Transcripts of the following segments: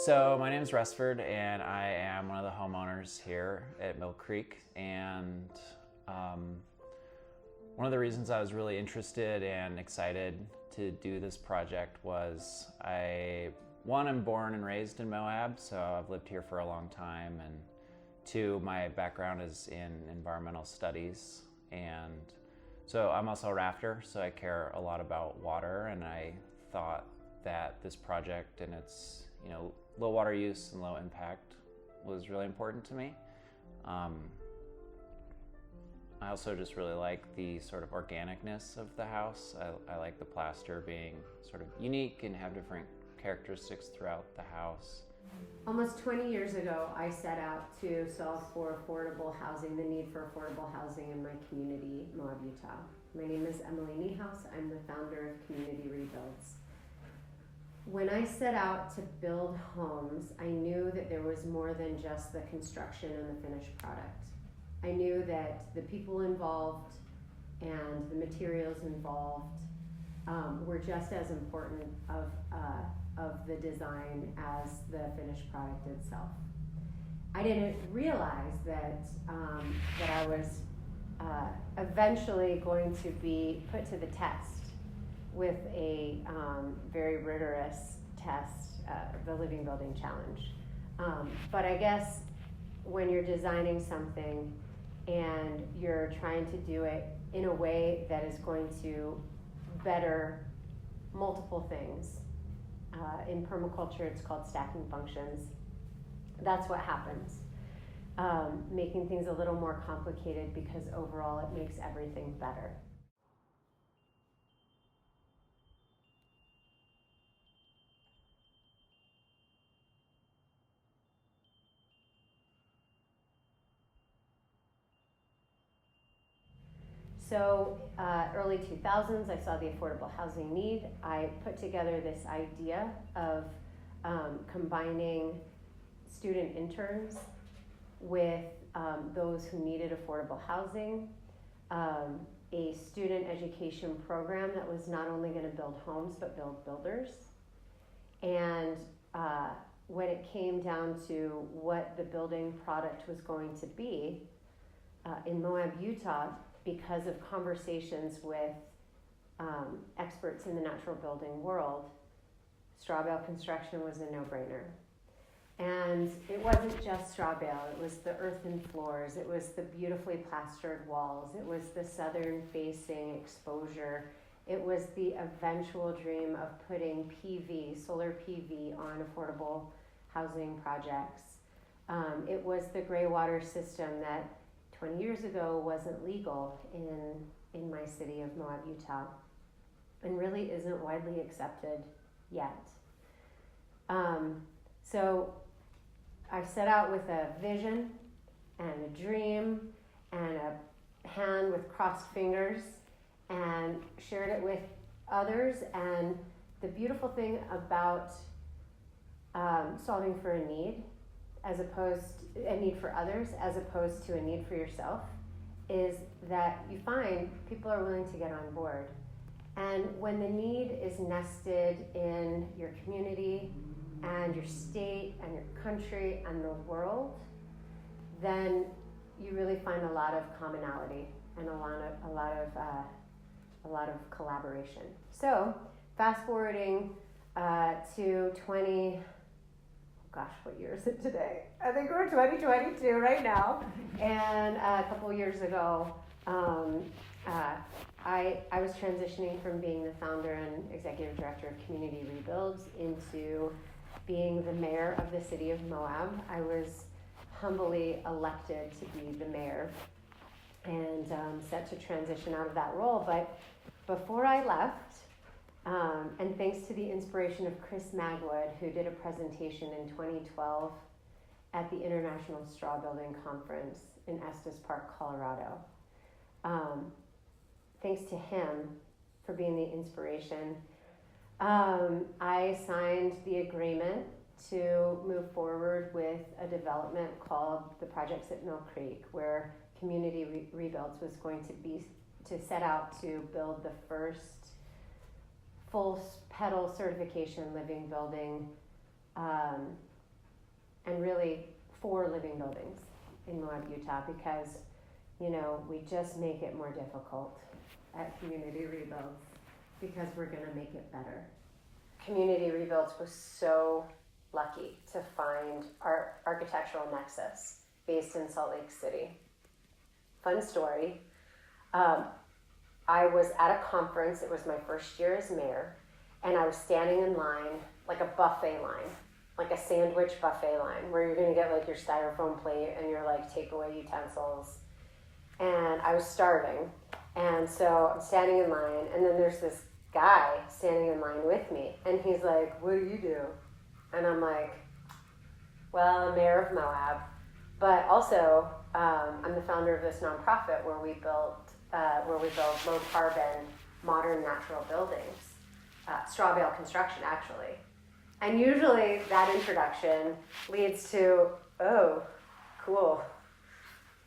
So my name is Resford, and I am one of the homeowners here at Mill Creek. And one of the reasons I was really interested and excited to do this project was I'm born and raised in Moab, so I've lived here for a long time, and two, my background is in environmental studies, and so I'm also a rafter, so I care a lot about water, and I thought that this project and its low water use and low impact was really important to me. I also just really like the sort of organicness of the house. I like the plaster being sort of unique and have different characteristics throughout the house. Almost 20 years ago, I set out to solve for affordable housing, the need for affordable housing in my community, Moab, Utah. My name is Emily Niehaus. I'm the founder of Community Rebuilds. When I set out to build homes, I knew that there was more than just the construction and the finished product. I knew that the people involved and the materials involved were just as important of the design as the finished product itself. I didn't realize that I was eventually going to be put to the test with a very rigorous test, the Living Building Challenge. But I guess when you're designing something and you're trying to do it in a way that is going to better multiple things, in permaculture it's called stacking functions, that's what happens. Making things a little more complicated because overall it makes everything better. So early 2000s, I saw the affordable housing need. I put together this idea of combining student interns with those who needed affordable housing, a student education program that was not only going to build homes, but build builders. And when it came down to what the building product was going to be, in Moab, Utah, because of conversations with experts in the natural building world, straw bale construction was a no-brainer. And it wasn't just straw bale, it was the earthen floors, it was the beautifully plastered walls, it was the southern facing exposure, it was the eventual dream of putting PV, solar PV on affordable housing projects. It was the gray water system that 20 years ago wasn't legal in my city of Moab, Utah, and really isn't widely accepted yet. So I set out with a vision and a dream and a hand with crossed fingers and shared it with others. And the beautiful thing about solving for a need for others as opposed to a need for yourself is that you find people are willing to get on board. And when the need is nested in your community and your state and your country and the world, then you really find a lot of commonality and a lot of collaboration. So fast forwarding to what year is it today? I think we're 2022 right now. And a couple years ago, I was transitioning from being the founder and executive director of Community Rebuilds into being the mayor of the city of Moab. I was humbly elected to be the mayor and set to transition out of that role. But before I left, and thanks to the inspiration of Chris Magwood, who did a presentation in 2012 at the International Straw Building Conference in Estes Park, Colorado. Thanks to him for being the inspiration, I signed the agreement to move forward with a development called the Projects at Mill Creek, where Community Rebuilds was going to set out to build the first full pedal certification living building and really 4 living buildings in Moab, Utah, because, you know, we just make it more difficult at Community Rebuilds because we're gonna make it better. Community Rebuilds was so lucky to find our Architectural Nexus based in Salt Lake City. Fun story. I was at a conference, it was my first year as mayor, and I was standing in line, like a buffet line, like a sandwich buffet line, where you're gonna get like your styrofoam plate and your like takeaway utensils. And I was starving, and so I'm standing in line, and then there's this guy standing in line with me, and he's like, "What do you do?" And I'm like, "Well, I'm mayor of Moab, but also I'm the founder of this nonprofit where we build low carbon, modern natural buildings, straw bale construction, actually." And usually that introduction leads to, "Oh, cool,"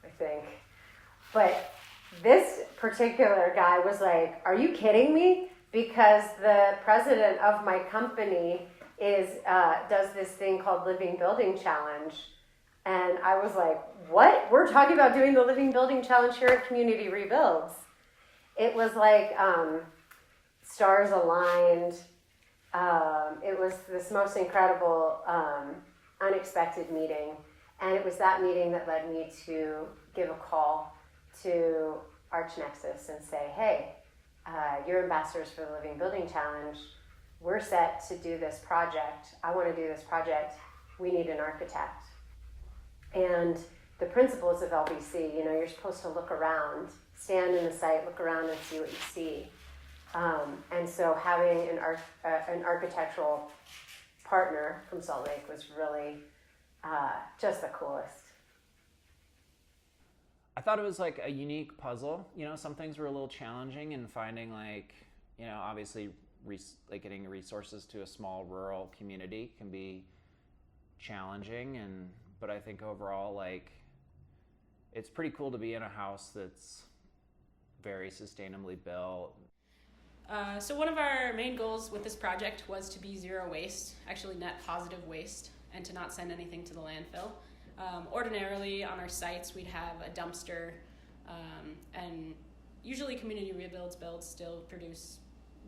I think. But this particular guy was like, "Are you kidding me? Because the president of my company does this thing called Living Building Challenge." And I was like, "What? We're talking about doing the Living Building Challenge here at Community Rebuilds." It was like stars aligned. It was this most incredible, unexpected meeting. And it was that meeting that led me to give a call to ArchNexus and say, "Hey, you're ambassadors for the Living Building Challenge. We're set to do this project. I want to do this project. We need an architect." And the principles of LBC, you know, you're supposed to look around, stand in the site, look around and see what you see. And so having an architectural partner from Salt Lake was really just the coolest. I thought it was like a unique puzzle. You know, some things were a little challenging in finding, like, you know, obviously like getting resources to a small rural community can be challenging, but I think overall, like, it's pretty cool to be in a house that's very sustainably built. So one of our main goals with this project was to be zero waste, actually net positive waste, and to not send anything to the landfill. Ordinarily on our sites we'd have a dumpster, and usually Community Rebuilds builds still produce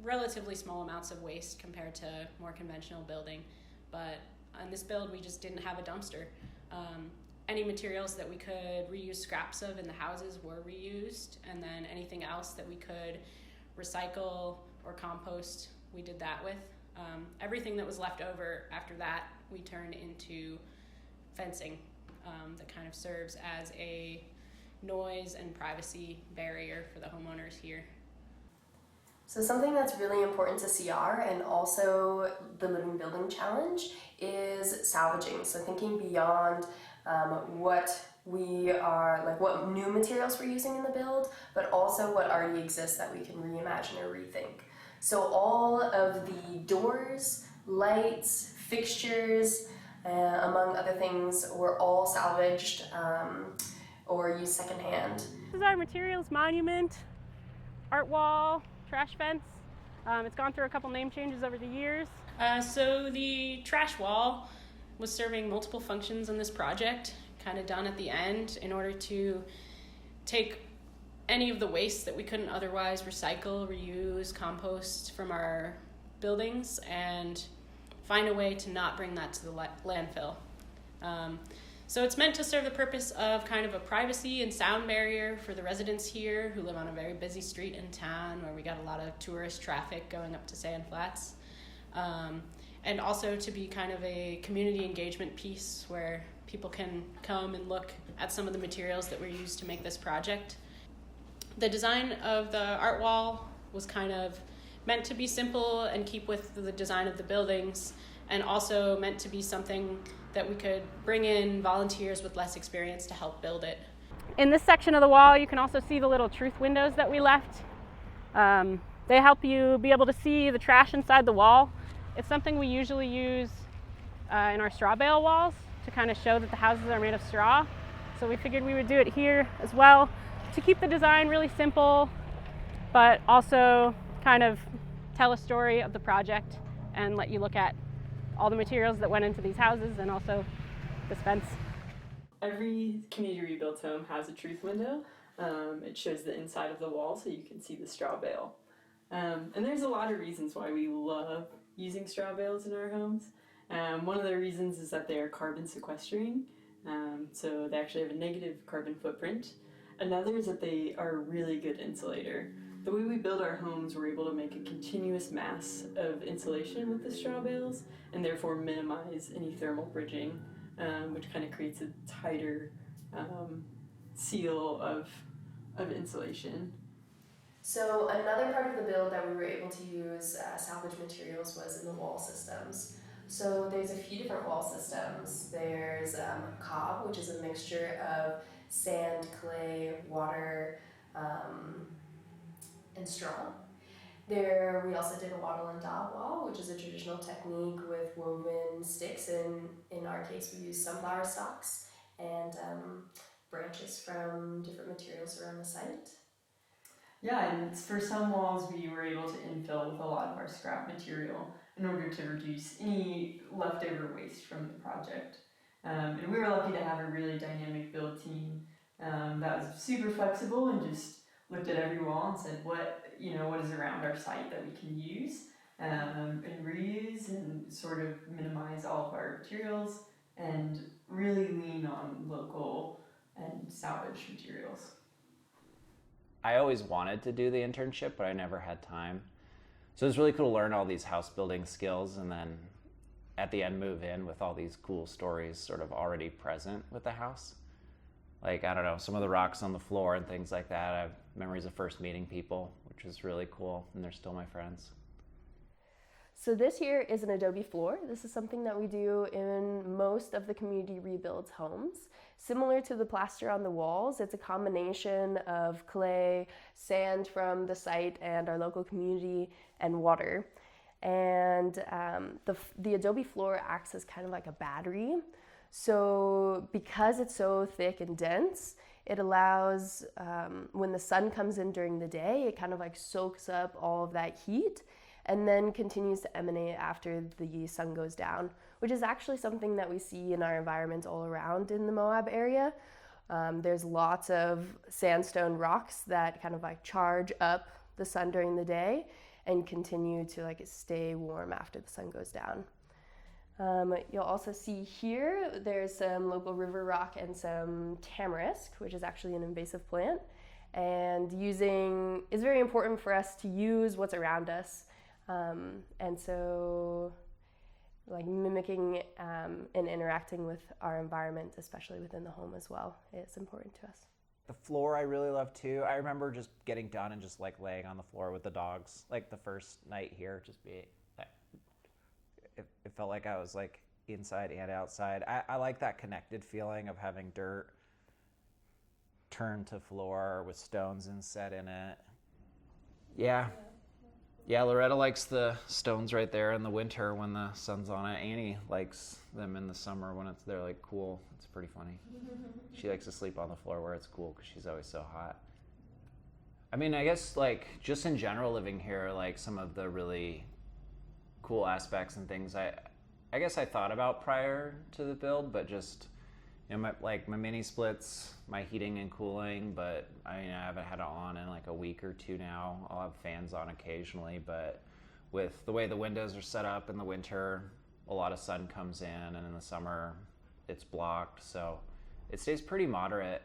relatively small amounts of waste compared to more conventional building, but on this build we just didn't have a dumpster. Any materials that we could reuse scraps of in the houses were reused, and then anything else that we could recycle or compost, we did that with. Everything that was left over after that we turned into fencing that kind of serves as a noise and privacy barrier for the homeowners here. So something that's really important to CR and also the Living Building Challenge is salvaging. So thinking beyond what new materials we're using in the build, but also what already exists that we can reimagine or rethink. So all of the doors, lights, fixtures, among other things, were all salvaged or used secondhand. This is our materials monument, art wall, trash fence. It's gone through a couple name changes over the years. So the trash wall was serving multiple functions in this project, kind of done at the end in order to take any of the waste that we couldn't otherwise recycle, reuse, compost from our buildings and find a way to not bring that to the landfill. So it's meant to serve the purpose of kind of a privacy and sound barrier for the residents here who live on a very busy street in town where we got a lot of tourist traffic going up to Sand Flats. And also to be kind of a community engagement piece where people can come and look at some of the materials that were used to make this project. The design of the art wall was kind of meant to be simple and keep with the design of the buildings, and also meant to be something that we could bring in volunteers with less experience to help build it. In this section of the wall, you can also see the little truth windows that we left. They help you be able to see the trash inside the wall. It's something we usually use in our straw bale walls to kind of show that the houses are made of straw. So we figured we would do it here as well to keep the design really simple, but also kind of tell a story of the project and let you look at all the materials that went into these houses and also this fence. Every community rebuilt home has a truth window. It shows the inside of the wall so you can see the straw bale. And there's a lot of reasons why we love using straw bales in our homes. One of the reasons is that they are carbon sequestering, so they actually have a negative carbon footprint. Another is that they are a really good insulator. The way we build our homes, we're able to make a continuous mass of insulation with the straw bales and therefore minimize any thermal bridging, which kind of creates a tighter seal of insulation. So another part of the build that we were able to use salvage materials was in the wall systems. So there's a few different wall systems. There's cob, which is a mixture of sand, clay, water, and straw. There, we also did a wattle and daub wall, which is a traditional technique with woven sticks, and in our case we used sunflower stalks and branches from different materials around the site. Yeah, and for some walls we were able to infill with a lot of our scrap material in order to reduce any leftover waste from the project. And we were lucky to have a really dynamic build team that was super flexible and just looked at every wall and said, what is around our site that we can use and reuse and sort of minimize all of our materials and really lean on local and salvage materials. I always wanted to do the internship, but I never had time. So it was really cool to learn all these house building skills and then at the end move in with all these cool stories sort of already present with the house. Like, I don't know, some of the rocks on the floor and things like that. I have memories of first meeting people, which is really cool, and they're still my friends. So this here is an adobe floor. This is something that we do in most of the community rebuilds homes. Similar to the plaster on the walls, it's a combination of clay, sand from the site and our local community, and water. And the adobe floor acts as kind of like a battery. So because it's so thick and dense, it allows, when the sun comes in during the day, it kind of like soaks up all of that heat and then continues to emanate after the sun goes down, which is actually something that we see in our environment all around in the Moab area. There's lots of sandstone rocks that kind of like charge up the sun during the day and continue to like stay warm after the sun goes down. You'll also see here there's some local river rock and some tamarisk, which is actually an invasive plant. And it's very important for us to use what's around us. And so like mimicking and interacting with our environment, especially within the home as well, is important to us. The floor I really love too. I remember just getting done and just like laying on the floor with the dogs. Like the first night here, it felt like I was like inside and outside. I like that connected feeling of having dirt turned to floor with stones inset in it. Yeah, Loretta likes the stones right there in the winter when the sun's on it. Annie likes them in the summer when they're like cool. It's pretty funny. She likes to sleep on the floor where it's cool because she's always so hot. I mean, I guess like just in general living here, like some of the really cool aspects and things I guess I thought about prior to the build, but just my mini splits, my heating and cooling, but I haven't had it on in like a week or two now. I'll have fans on occasionally, but with the way the windows are set up in the winter, a lot of sun comes in, and in the summer it's blocked, so it stays pretty moderate.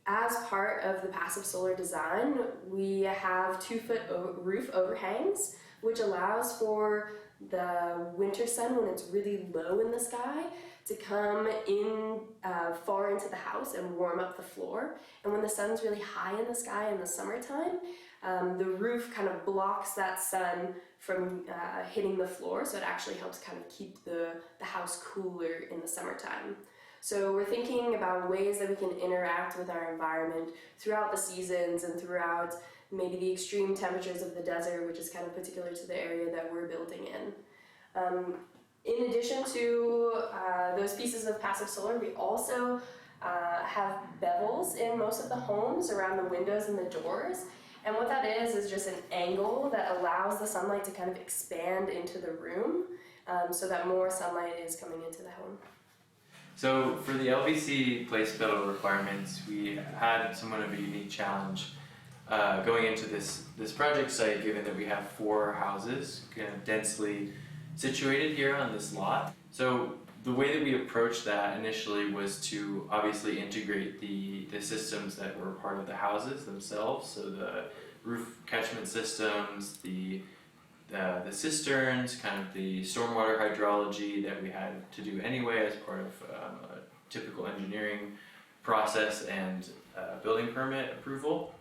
As part of the passive solar design, we have 2-foot roof overhangs, which allows for the winter sun, when it's really low in the sky, to come in far into the house and warm up the floor. And when the sun's really high in the sky in the summertime, the roof kind of blocks that sun from hitting the floor, so it actually helps kind of keep the house cooler in the summertime. So we're thinking about ways that we can interact with our environment throughout the seasons and throughout maybe the extreme temperatures of the desert, which is kind of particular to the area that we're building in. In addition to those pieces of passive solar, we also have bevels in most of the homes around the windows and the doors. And what that is just an angle that allows the sunlight to kind of expand into the room so that more sunlight is coming into the home. So for the LVC place build requirements, we had somewhat of a unique challenge going into this project site, given that we have 4 houses kind of densely situated here on this lot. So the way that we approached that initially was to obviously integrate the systems that were part of the houses themselves, so the roof catchment systems, the cisterns, kind of the stormwater hydrology that we had to do anyway as part of a typical engineering process and building permit approval.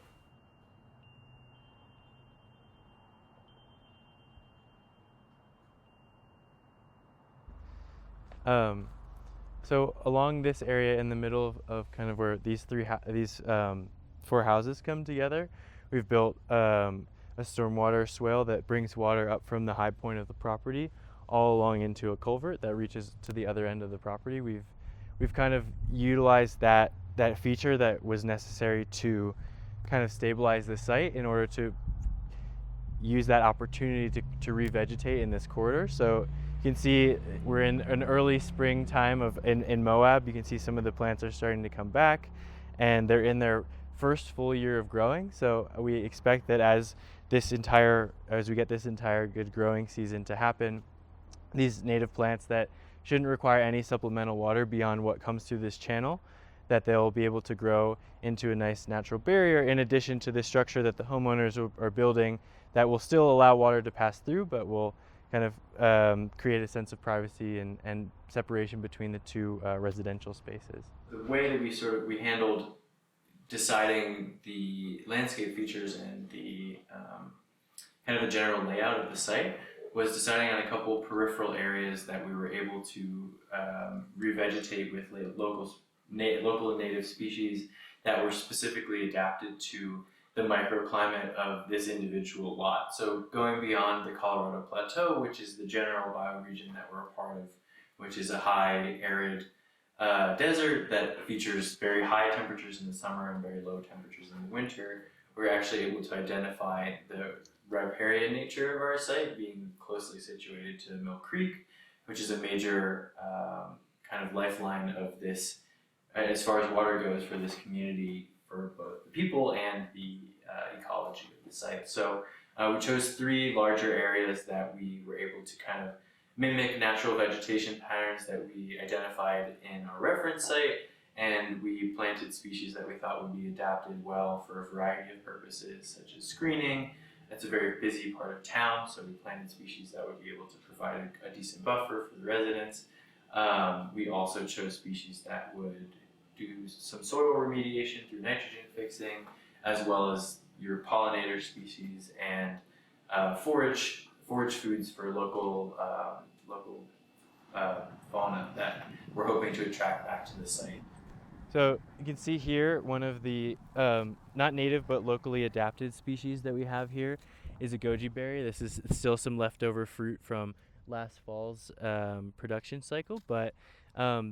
So along this area in the middle of kind of where these 4 houses come together, we've built a stormwater swale that brings water up from the high point of the property all along into a culvert that reaches to the other end of the property. We've kind of utilized that feature that was necessary to kind of stabilize the site in order to use that opportunity to revegetate in this corridor. So you can see we're in an early spring time in Moab. You can see some of the plants are starting to come back, and they're in their first full year of growing. So we expect that as we get this entire good growing season to happen, these native plants that shouldn't require any supplemental water beyond what comes through this channel, that they'll be able to grow into a nice natural barrier, in addition to the structure that the homeowners are building that will still allow water to pass through, but will kind of create a sense of privacy and separation between the 2 residential spaces. The way that we handled deciding the landscape features and the kind of the general layout of the site was deciding on a couple peripheral areas that we were able to revegetate with local and native species that were specifically adapted to the microclimate of this individual lot. So going beyond the Colorado Plateau, which is the general bioregion that we're a part of, which is a high arid desert that features very high temperatures in the summer and very low temperatures in the winter, we're actually able to identify the riparian nature of our site, being closely situated to Mill Creek, which is a major kind of lifeline of this, as far as water goes, for this community, for both the people and the ecology of the site. So we chose 3 larger areas that we were able to kind of mimic natural vegetation patterns that we identified in our reference site, and we planted species that we thought would be adapted well for a variety of purposes, such as screening. It's a very busy part of town, so we planted species that would be able to provide a decent buffer for the residents. We also chose species that would do some soil remediation through nitrogen fixing, as well as your pollinator species and forage foods for local fauna that we're hoping to attract back to the site. So you can see here one of the not native but locally adapted species that we have here is a goji berry. This is still some leftover fruit from last fall's production cycle, but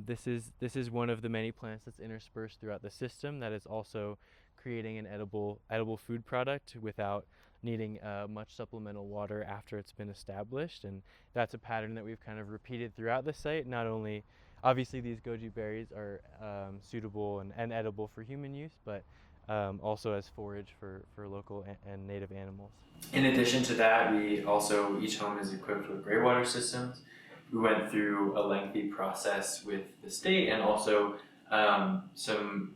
this is one of the many plants that's interspersed throughout the system that is also creating an edible food product without needing much supplemental water after it's been established. And that's a pattern that we've kind of repeated throughout the site. Not only, obviously these goji berries are suitable and edible for human use, but also as forage for local and native animals. In addition to that, each home is equipped with gray water systems. We went through a lengthy process with the state and also some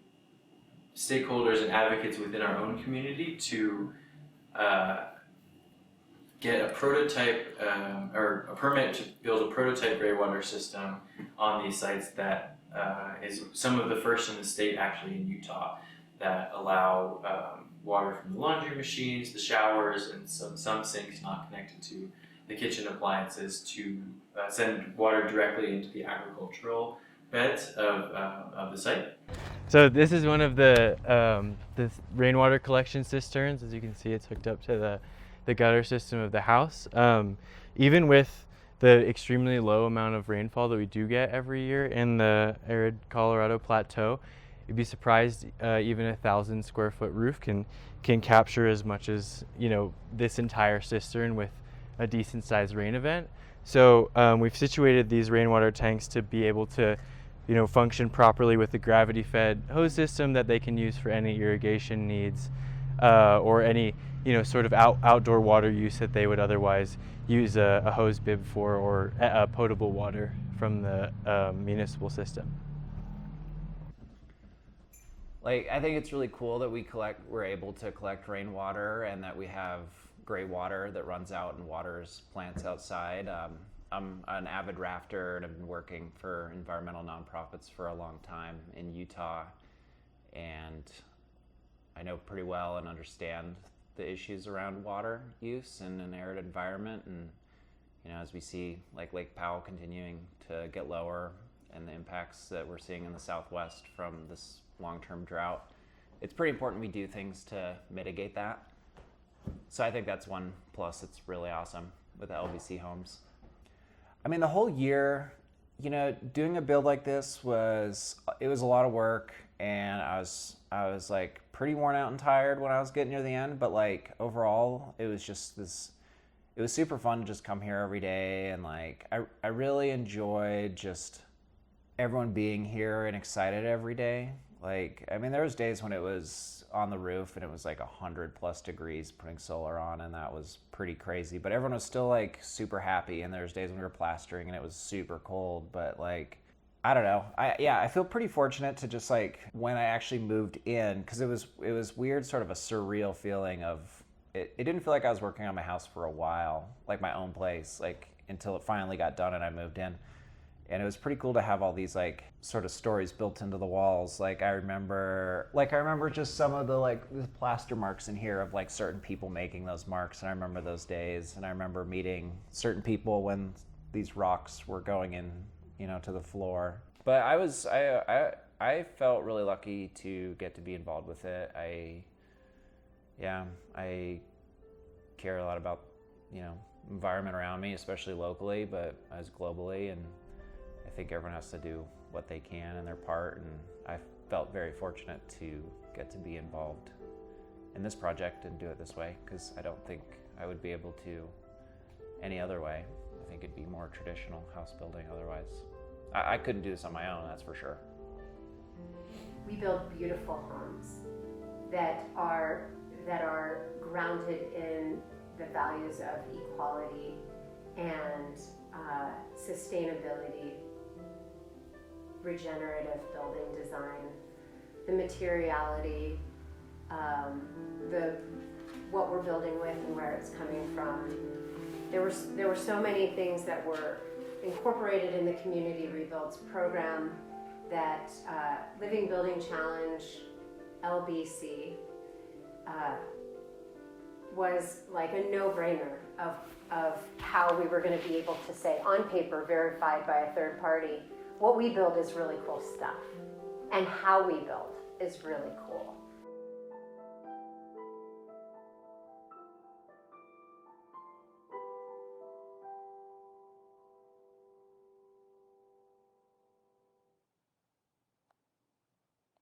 stakeholders and advocates within our own community to get a prototype or a permit to build a prototype gray water system on these sites that is some of the first in the state, actually in Utah, that allow water from the laundry machines, the showers, and some sinks not connected to the kitchen appliances to send water directly into the agricultural beds of the site. So this is one of the rainwater collection cisterns. As you can see, it's hooked up to the gutter system of the house. Even with the extremely low amount of rainfall that we do get every year in the arid Colorado Plateau, you'd be surprised even 1,000 square foot roof can capture as much as this entire cistern with a decent sized rain event. So we've situated these rainwater tanks to be able to, function properly with the gravity-fed hose system that they can use for any irrigation needs or any, sort of outdoor water use that they would otherwise use a hose bib for, or potable water from the municipal system. Like, I think it's really cool that we're able to collect rainwater and that we have gray water that runs out and waters plants outside. I'm an avid rafter and I've been working for environmental nonprofits for a long time in Utah, and I know pretty well and understand the issues around water use in an arid environment. And as we see like Lake Powell continuing to get lower and the impacts that we're seeing in the Southwest from this long-term drought, it's pretty important we do things to mitigate that. So I think that's one plus. It's really awesome with the LVC homes. I mean, the whole year, doing a build like this was a lot of work, and I was like pretty worn out and tired when I was getting near the end, but like overall it was super fun to just come here every day, and like I really enjoyed just everyone being here and excited every day. Like, I mean, there was days when it was on the roof and it was like 100+ degrees putting solar on, and that was pretty crazy, but everyone was still like super happy. And there was days when we were plastering and it was super cold, but like, I don't know. I feel pretty fortunate to just like, when I actually moved in, because it was weird, sort of a surreal feeling of it didn't feel like I was working on my house for a while, like my own place, like until it finally got done and I moved in. And it was pretty cool to have all these like sort of stories built into the walls. Like I remember just some of the plaster marks in here of like certain people making those marks. And I remember those days, and I remember meeting certain people when these rocks were going in, to the floor. But I felt really lucky to get to be involved with it. I care a lot about, environment around me, especially locally, but as globally. And I think everyone has to do what they can in their part, and I felt very fortunate to get to be involved in this project and do it this way, because I don't think I would be able to any other way. I think it'd be more traditional house building otherwise. I couldn't do this on my own, that's for sure. We build beautiful homes that are grounded in the values of equality and sustainability, regenerative building design, the materiality, what we're building with and where it's coming from. There were so many things that were incorporated in the Community Rebuilds program that Living Building Challenge, LBC, was like a no-brainer of how we were going to be able to say on paper, verified by a third party, what we build is really cool stuff, and how we build is really cool.